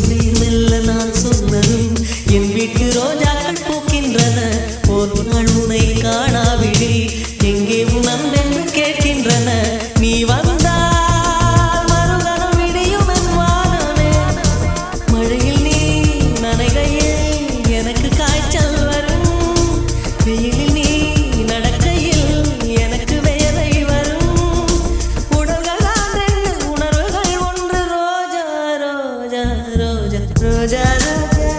மெல்ல நான் சொன்னதும் என் வீட்டு ரோஜாக்கள் பூக்கின்றன. ஒரு நாள் உனை காணாவிடில் எங்கே உன் அன்பென்று கேட்கின்றன. நீ வந்தால் மறுகணம் விடியும் என் வானமே. மழையில் நீ நனைகையில் எனக்கு காய்ச்சல் வரும். வெயிலில் நீ நடக்கையில் எனக்கு வேலை வரும். உடல்கள் ரெண்டு உணர்வுகள் ஒன்று. ரோஜா ரோஜா ரோஜா ரோஜா ரோஜா